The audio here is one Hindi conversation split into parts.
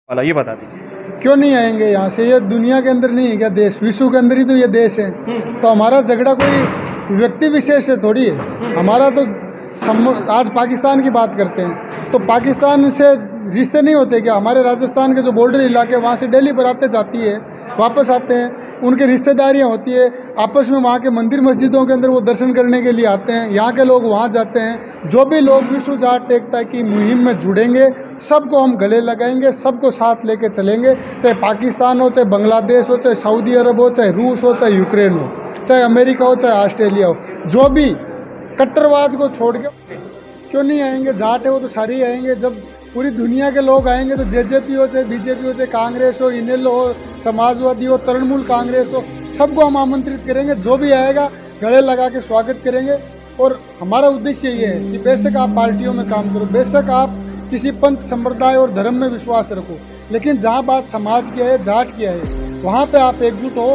वाला ये बता दीजिए। क्यों नहीं आएंगे यहाँ से? ये दुनिया के अंदर नहीं है क्या देश? विश्व के अंदर ही तो ये देश है। तो हमारा झगड़ा कोई व्यक्ति विशेष से थोड़ी है। हमारा तो आज पाकिस्तान की बात करते हैं तो पाकिस्तान से रिश्ते नहीं होते क्या? हमारे राजस्थान के जो बॉर्डर इलाके वहाँ से डेली बरातें जाती है, वापस आते हैं, उनकी रिश्तेदारियाँ होती है आपस में। वहाँ के मंदिर मस्जिदों के अंदर वो दर्शन करने के लिए आते हैं, यहाँ के लोग वहाँ जाते हैं। जो भी लोग विश्व जाट एकता की मुहिम में जुड़ेंगे सबको हम गले लगाएंगे, सबको साथ लेके चलेंगे। चाहे पाकिस्तान हो, चाहे बांग्लादेश हो, चाहे सऊदी अरब हो, चाहे रूस हो, चाहे यूक्रेन हो, चाहे अमेरिका हो, चाहे ऑस्ट्रेलिया हो, जो भी कट्टरवाद को छोड़ के क्यों नहीं आएंगे? जाट है वो तो सारे ही आएंगे। जब पूरी दुनिया के लोग आएंगे तो जेजेपी हो, चाहे बीजेपी हो, चाहे कांग्रेस हो, इनेलो हो, समाजवादी हो, तृणमूल कांग्रेस हो, सबको हम आमंत्रित करेंगे। जो भी आएगा गले लगा के स्वागत करेंगे। और हमारा उद्देश्य ये है कि बेशक आप पार्टियों में काम करो, बेशक आप किसी पंथ संप्रदाय और धर्म में विश्वास रखो, लेकिन जहाँ बात समाज की है, जाट की है, वहाँ पे आप एकजुट हो।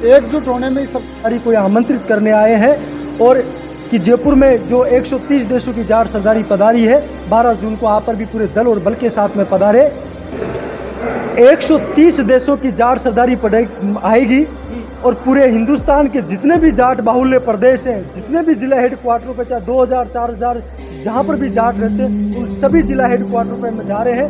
एकजुट होने में ही सब सरदारी को आमंत्रित करने आए हैं। और कि जयपुर में जो 130 देशों की जाट सरदारी पधारी है, 12 जून को आप पर भी पूरे दल और बल के साथ में पधारे। 130 देशों की जाट सरदारी आएगी और पूरे हिंदुस्तान के जितने भी जाट बाहुल्य प्रदेश हैं, जितने भी जिला हेडक्वार्टरों पे, चाहे 2000 4000 जहाँ पर भी जाट रहते हैं, उन सभी जिला हेडक्वार्टरों पे हम जा रहे हैं।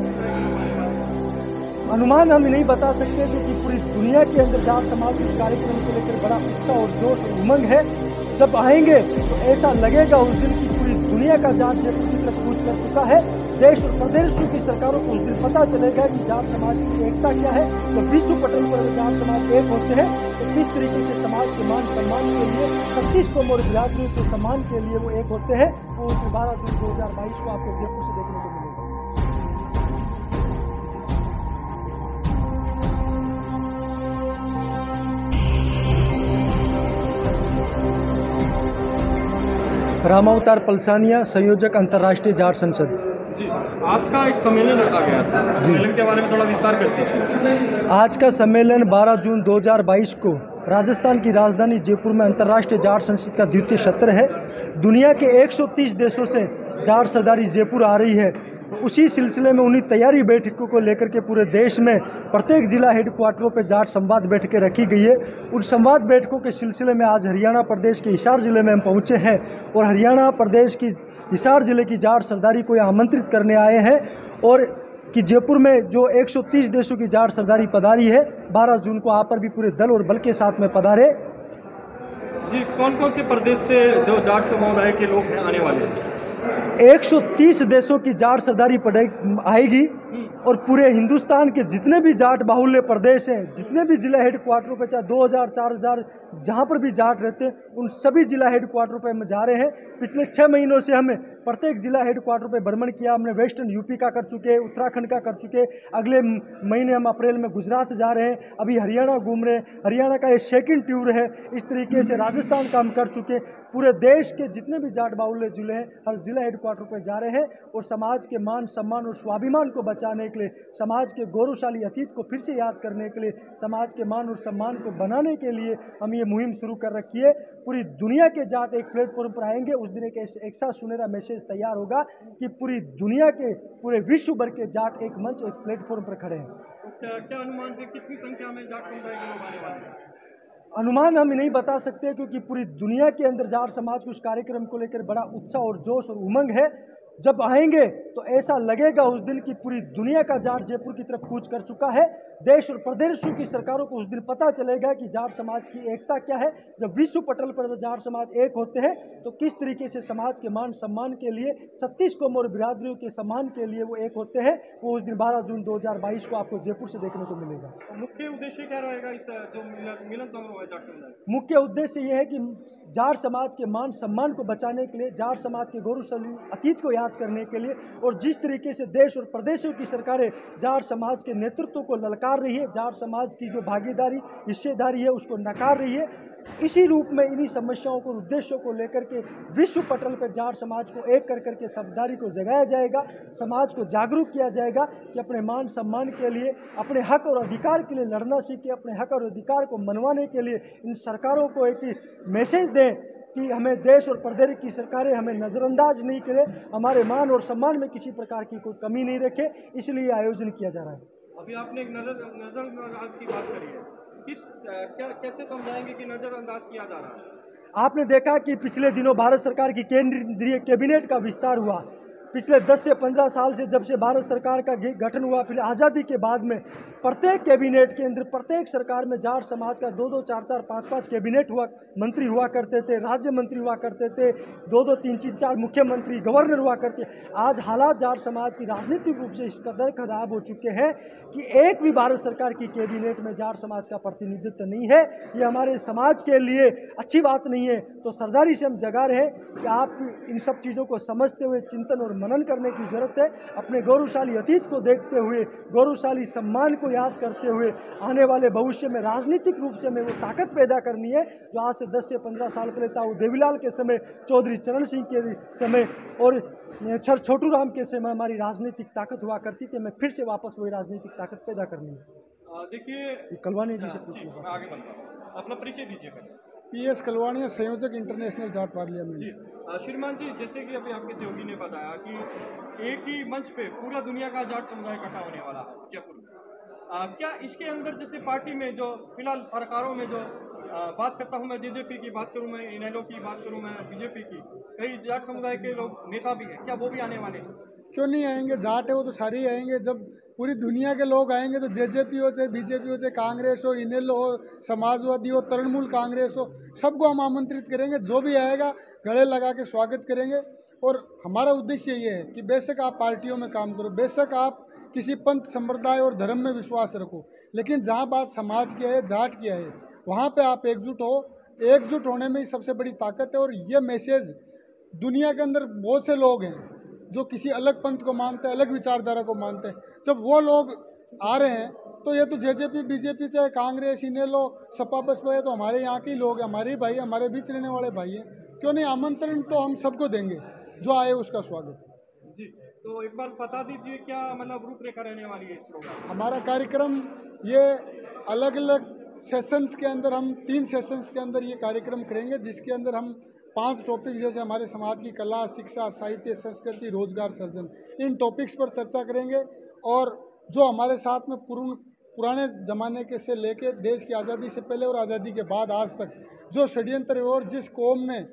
अनुमान हम नहीं बता सकते क्योंकि पूरी दुनिया के अंदर जाट समाज को इस कार्यक्रम को लेकर बड़ा उत्साह और जोश और उमंग है। जब आएंगे तो ऐसा लगेगा उस दिन की पूरी दुनिया का जाट जयपुर की तरफ कूच कर चुका है। देश और प्रदेशों की सरकारों को उस दिन पता चलेगा कि जाट समाज की एकता क्या है। जब विश्व पटल पर जाट समाज एक होते हैं तो किस तरीके से समाज के मान सम्मान के लिए, 36 कौम और बिरादरियों के सम्मान के लिए वो एक होते हैं। वो 12 जून 2022 को आपको जयपुर से देखने को मिलेगा। रामावतार पलसानिया, संयोजक अंतर्राष्ट्रीय जाट संसद। जी, आज का एक सम्मेलन रखा गया था, सम्मेलन के बारे में थोड़ा विस्तार कर दीजिए। आज का सम्मेलन 12 जून 2022 को राजस्थान की राजधानी जयपुर में अंतर्राष्ट्रीय जाट संसद का द्वितीय सत्र है। दुनिया के 130 देशों से जाट सरदारी जयपुर आ रही है। उसी सिलसिले में उन्हीं तैयारी बैठकों को लेकर के पूरे देश में प्रत्येक जिला हेडक्वार्टरों पर जाट संवाद बैठकें रखी गई है। उन संवाद बैठकों के सिलसिले में आज हरियाणा प्रदेश के हिसार जिले में हम पहुंचे हैं और हरियाणा प्रदेश की हिसार जिले की जाट सरदारी को आमंत्रित करने आए हैं। और कि जयपुर में जो 130 देशों की जाट सरदारी पधारी है, 12 जून को आप पर भी पूरे दल और बल के साथ में पधारे। जी, कौन कौन से प्रदेश से जो जाट समुदाय के लोग आने वाले हैं? 130 देशों की जाट सरदारी आएगी और पूरे हिंदुस्तान के जितने भी जाट बाहुल्य प्रदेश हैं, जितने भी जिला हेडक्वार्टरों पे, चाहे 2000 4000 जहाँ पर भी जाट रहते हैं, उन सभी जिला हेडक्वार्टरों पे हम जा रहे हैं। पिछले 6 महीनों से हमें प्रत्येक जिला हेडक्वार्टर पे भ्रमण किया। हमने वेस्टर्न यूपी का कर चुके, उत्तराखंड का कर चुके। अगले महीने हम अप्रैल में गुजरात जा रहे हैं। अभी हरियाणा घूम रहे हैं। हरियाणा का ये सेकंड टूर है। इस तरीके से राजस्थान का हम कर चुके। पूरे देश के जितने भी जाट बाहुल्य जिले हैं, हर जिला हेडक्वार्टर पर जा रहे हैं और समाज के मान सम्मान और स्वाभिमान को बचाने के लिए, समाज के गौरवशाली अतीत को फिर से याद करने के लिए, समाज के मान और सम्मान को बनाने के लिए हम ये मुहिम शुरू कर रखी है। पूरी दुनिया के जाट एक प्लेटफॉर्म पर आएंगे। उस दिन एक सा सुनहरा मैसेज तैयार होगा कि पूरी दुनिया के, पूरे विश्व भर के जाट एक मंच, एक प्लेटफॉर्म पर खड़े हैं। क्या अनुमान है कितनी संख्या में जाट समुदाय के लोग आने वाले हैं? अनुमान हम नहीं बता सकते क्योंकि पूरी दुनिया के अंदर जाट समाज को इस कार्यक्रम को लेकर बड़ा उत्साह और जोश और उमंग है। जब आएंगे तो ऐसा लगेगा उस दिन की पूरी दुनिया का जाट जयपुर की तरफ कूच कर चुका है। देश और प्रदेशों की सरकारों को उस दिन पता चलेगा कि जाट समाज की एकता क्या है। जब विश्व पटल पर जाट समाज एक होते हैं तो किस तरीके से समाज के मान सम्मान के लिए, 36 कौम और बिरादरियों के सम्मान के लिए वो एक होते हैं। वो उस दिन 12 जून 2022 को आपको जयपुर से देखने को मिलेगा। मुख्य उद्देश्य क्या रहेगा इस जो मिलन समारोह है जाट समुदाय? मुख्य उद्देश्य ये है कि जाट समाज के मान सम्मान को बचाने के लिए, जाट समाज के गौरवशाली अतीत को याद करने के लिए, और जिस तरीके से देश और प्रदेशों की सरकारें जाट समाज के नेतृत्व को ललकार रही है, जाट समाज की जो भागीदारी, हिस्सेदारी है उसको नकार रही है, इसी रूप में इन्हीं समस्याओं को, उद्देश्यों को लेकर के विश्व पटल पर जाट समाज को एक कर करके समझदारी को जगाया जाएगा। समाज को जागरूक किया जाएगा कि अपने मान सम्मान के लिए, अपने हक और अधिकार के लिए लड़ना सीखे। अपने हक और अधिकार को मनवाने के लिए इन सरकारों को एक मैसेज दें कि हमें देश और प्रदेश की सरकारें हमें नज़रअंदाज नहीं करें, हमारे मान और सम्मान में किसी प्रकार की कोई कमी नहीं रखे। इसलिए आयोजन किया जा रहा है। अभी आपने एक नजरअंदाज की बात करी है, कैसे समझाएंगे कि नजरअंदाज किया जा रहा है? आपने देखा कि पिछले दिनों भारत सरकार की केंद्रीय कैबिनेट का विस्तार हुआ। पिछले 10 से 15 साल से जब से भारत सरकार का गठन हुआ, फिर आज़ादी के बाद में प्रत्येक कैबिनेट के अंदर, प्रत्येक सरकार में जाट समाज का 2-2, 4-4, 5-5 कैबिनेट मंत्री हुआ करते थे, राज्य मंत्री हुआ करते थे, 2-2, 3-3, 4 मुख्यमंत्री, गवर्नर हुआ करते। आज हालात जाट समाज की राजनीतिक रूप से इस कदर खराब हो चुके हैं कि एक भी भारत सरकार की कैबिनेट में जाट समाज का प्रतिनिधित्व नहीं है। ये हमारे समाज के लिए अच्छी बात नहीं है। तो सरदारी से हम जगा रहे कि आप इन सब चीज़ों को समझते हुए चिंतन और मनन करने की जरूरत है। अपने गौरवशाली अतीत को देखते हुए, गौरवशाली सम्मान को याद करते हुए आने वाले भविष्य में राजनीतिक रूप से हमें वो ताकत पैदा करनी है जो आज से 10 से 15 साल पहले ताऊ देवीलाल के समय, चौधरी चरण सिंह के समय और सर छोटू राम के समय हमारी राजनीतिक ताकत हुआ करती थी। हमें फिर से वापस वही राजनीतिक ताकत पैदा करनी है। देखिए, कलवानी जी से पूछिए, मैं आगे बढ़ता हूँ, अपना परिचय दीजिए पहले। PS कलवानिया, संयोजक इंटरनेशनल जाट पार्लियामेंट। जी श्रीमान जी, जैसे कि अभी आपके सहयोगी ने बताया कि एक ही मंच पे पूरा दुनिया का जाट समुदाय इकट्ठा होने वाला है जयपुर में। क्या इसके अंदर जैसे पार्टी में जो फिलहाल सरकारों में जो बात करता हूँ, मैं JJP की बात करूँ, मैं इनेलो की बात करूँ, मैं BJP की, कई जाट समुदाय के लोग नेता भी हैं, क्या वो भी आने वाले हैं? क्यों नहीं आएंगे? जाट है वो तो सारे ही आएंगे। जब पूरी दुनिया के लोग आएंगे तो JJP हो, चाहे BJP हो, चाहे कांग्रेस हो, इनेलो हो, समाजवादी हो, तृणमूल कांग्रेस हो, सबको हम आमंत्रित करेंगे। जो भी आएगा गले लगा के स्वागत करेंगे। और हमारा उद्देश्य ये है कि बेशक आप पार्टियों में काम करो, बेशक आप किसी पंथ, संप्रदाय और धर्म में विश्वास रखो, लेकिन जहाँ बात समाज की है, जाट की है, वहाँ पे आप एकजुट हो। एकजुट होने में ही सबसे बड़ी ताकत है। और ये मैसेज दुनिया के अंदर बहुत से लोग हैं जो किसी अलग पंथ को मानते हैं, अलग विचारधारा को मानते हैं। जब वो लोग आ रहे हैं तो ये तो JJP, BJP, चाहे कांग्रेस, इनेलो, सपा, बसपा, है तो हमारे यहाँ के ही लोग हैं, हमारे ही भाई, हमारे बीच रहने वाले भाई हैं। क्यों नहीं? आमंत्रण तो हम सबको देंगे, जो आए उसका स्वागत है। जी, तो एक बार बता दीजिए क्या मतलब रूपरेखा रहने वाली है इस प्रोग्राम? हमारा कार्यक्रम ये अलग अलग सेशंस के अंदर, हम 3 सेशंस के अंदर ये कार्यक्रम करेंगे, जिसके अंदर हम 5 टॉपिक जैसे हमारे समाज की कला, शिक्षा, साहित्य, संस्कृति, रोजगार सृजन, इन टॉपिक्स पर चर्चा करेंगे। और जो हमारे साथ में पुराने ज़माने के से लेके देश की आज़ादी से पहले और आज़ादी के बाद आज तक जो षड्यंत्र और जिस कौम ने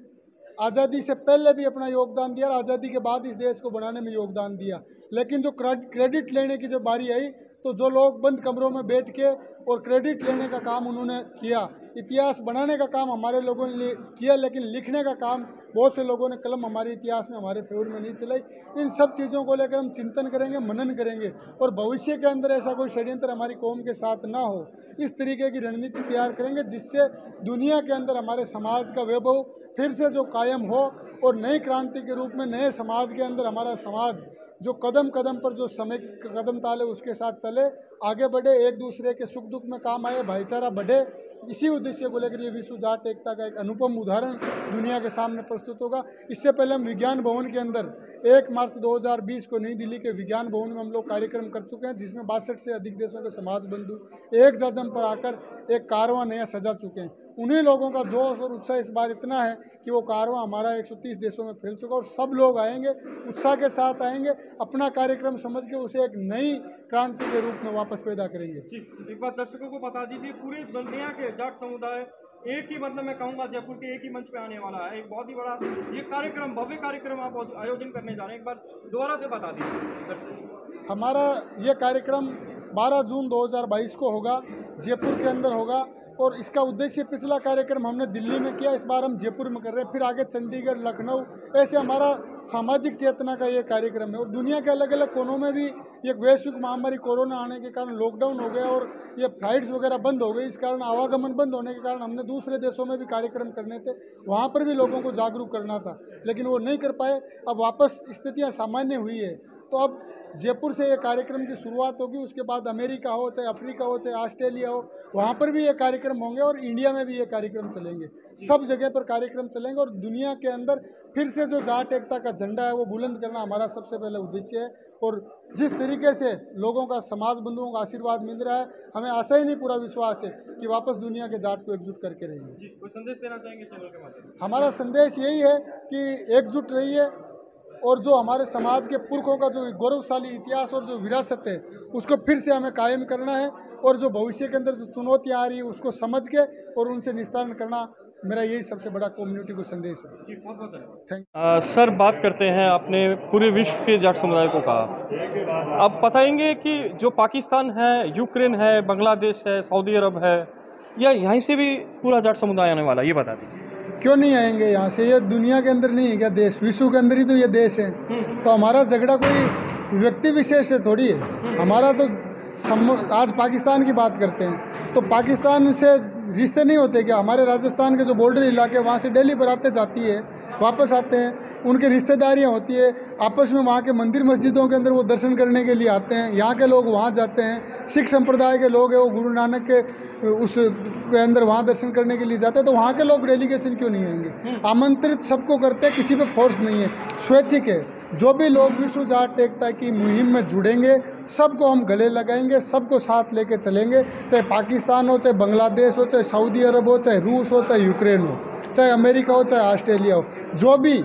आज़ादी से पहले भी अपना योगदान दिया और आज़ादी के बाद इस देश को बनाने में योगदान दिया, लेकिन जो क्रेडिट लेने की जब बारी आई तो जो लोग बंद कमरों में बैठ के और क्रेडिट लेने का काम उन्होंने किया। इतिहास बनाने का काम हमारे लोगों ने किया, लेकिन लिखने का काम बहुत से लोगों ने कलम हमारे इतिहास में हमारे फेवर में नहीं चलाई। इन सब चीज़ों को लेकर हम चिंतन करेंगे, मनन करेंगे और भविष्य के अंदर ऐसा कोई षड्यंत्र हमारी कौम के साथ ना हो, इस तरीके की रणनीति तैयार करेंगे, जिससे दुनिया के अंदर हमारे समाज का वैभव फिर से जो कायम हो और नई क्रांति के रूप में नए समाज के अंदर हमारा समाज जो कदम कदम पर जो समय कदम ताले उसके साथ चले, आगे बढ़े, एक दूसरे के सुख दुख में काम आए, भाईचारा बढ़े। इसी उद्देश्य को लेकर ये विश्व जाट एकता का एक अनुपम उदाहरण दुनिया के सामने प्रस्तुत होगा। इससे पहले हम विज्ञान भवन के अंदर 1 मार्च 2020 को नई दिल्ली के विज्ञान भवन में हम लोग कार्यक्रम कर चुके हैं, जिसमें 62 से अधिक देशों के समाज बंधु एक जजम पर आकर एक कारवां नया सजा चुके हैं। उन्हीं लोगों का जोश और उत्साह इस बार इतना है कि वो कारवां हमारा 130 देशों में फैल चुका और सब लोग आएंगे, उत्साह के साथ आएंगे, अपना कार्यक्रम समझ के उसे एक नई क्रांति के रूप में वापस पैदा करेंगे। जी, एक बार दर्शकों को बता दीजिए, पूरे दुनिया के जाट समुदाय एक ही मतलब मैं कहूँगा जयपुर के एक ही मंच पे आने वाला है। एक बहुत ही बड़ा ये कार्यक्रम, भव्य कार्यक्रम आप आयोजन करने जा रहे हैं, एक बार दोबारा से बता दीजिए। हमारा ये कार्यक्रम 12 जून 2022 को होगा, जयपुर के अंदर होगा। और इसका उद्देश्य, पिछला कार्यक्रम हमने दिल्ली में किया, इस बार हम जयपुर में कर रहे हैं, फिर आगे चंडीगढ़, लखनऊ, ऐसे हमारा सामाजिक चेतना का ये कार्यक्रम है। और दुनिया के अलग अलग कोनों में भी एक वैश्विक महामारी कोरोना आने के कारण लॉकडाउन हो गया और ये फ्लाइट्स वगैरह बंद हो गई, इस कारण आवागमन बंद होने के कारण हमने दूसरे देशों में भी कार्यक्रम करने थे, वहाँ पर भी लोगों को जागरूक करना था, लेकिन वो नहीं कर पाए। अब वापस स्थितियाँ सामान्य हुई है, तो अब जयपुर से ये कार्यक्रम की शुरुआत होगी। उसके बाद अमेरिका हो, चाहे अफ्रीका हो, चाहे ऑस्ट्रेलिया हो, वहाँ पर भी ये कार्यक्रम होंगे और इंडिया में भी ये कार्यक्रम चलेंगे। सब जगह पर कार्यक्रम चलेंगे और दुनिया के अंदर फिर से जो जाट एकता का झंडा है वो बुलंद करना हमारा सबसे पहला उद्देश्य है। और जिस तरीके से लोगों का, समाज बंधुओं का आशीर्वाद मिल रहा है, हमें आशा ही नहीं, पूरा विश्वास है कि वापस दुनिया के जाट को एकजुट करके रहेंगे। जी, कोई संदेश देना चाहेंगे चैनल के माध्यम से? हमारा संदेश यही है कि एकजुट रहिए और जो हमारे समाज के पुरखों का जो गौरवशाली इतिहास और जो विरासत है उसको फिर से हमें कायम करना है, और जो भविष्य के अंदर जो चुनौतियाँ आ रही है उसको समझ के और उनसे निस्तारण करना, मेरा यही सबसे बड़ा कम्युनिटी को संदेश है। जी, बहुत बहुत धन्यवाद। थैंक सर, बात करते हैं, आपने पूरे विश्व के जाट समुदाय को कहा, आप बताएंगे कि जो पाकिस्तान है, यूक्रेन है, बांग्लादेश है, सऊदी अरब है, या यहीं से भी पूरा जाट समुदाय आने वाला, ये बता दीजिए। क्यों नहीं आएंगे यहाँ से? ये दुनिया के अंदर नहीं है क्या देश? विश्व के अंदर ही तो ये देश है। तो हमारा झगड़ा कोई व्यक्ति विशेष से थोड़ी है, हमारा तो आज पाकिस्तान की बात करते हैं तो पाकिस्तान से रिश्ते नहीं होते क्या? हमारे राजस्थान के जो बॉर्डर इलाके वहाँ से डेली बरातें जाती है, वापस आते हैं, उनकी रिश्तेदारियाँ होती है आपस में, वहाँ के मंदिर मस्जिदों के अंदर वो दर्शन करने के लिए आते हैं, यहाँ के लोग वहाँ जाते हैं, सिख संप्रदाय के लोग हैं वो गुरु नानक के उस के अंदर वहाँ दर्शन करने के लिए जाते हैं, तो वहाँ के लोग डेलीगेशन क्यों नहीं आएंगे? आमंत्रित सबको करते हैं, किसी पे फोर्स नहीं है, स्वैच्छिक है। जो भी लोग विश्व जाट एकता की मुहिम में जुड़ेंगे सबको हम गले लगाएंगे, सबको साथ लेके चलेंगे, चाहे पाकिस्तान हो, चाहे बांग्लादेश हो, चाहे सऊदी अरब हो, चाहे रूस हो, चाहे यूक्रेन हो, चाहे अमेरिका हो, चाहे ऑस्ट्रेलिया हो, जो भी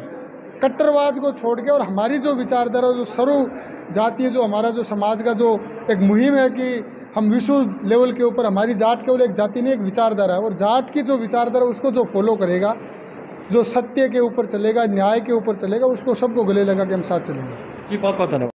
कट्टरवाद को छोड़ के और हमारी जो विचारधारा, जो सर्व जातीय, जो हमारा जो समाज का जो एक मुहिम है कि हम विश्व लेवल के ऊपर, हमारी जाट केवल एक जाति नहीं, एक विचारधारा है, और जाट की जो विचारधारा उसको जो फॉलो करेगा, जो सत्य के ऊपर चलेगा, न्याय के ऊपर चलेगा, उसको सबको गले लगा के हम साथ चलेंगे। जी, बहुत बहुत धन्यवाद।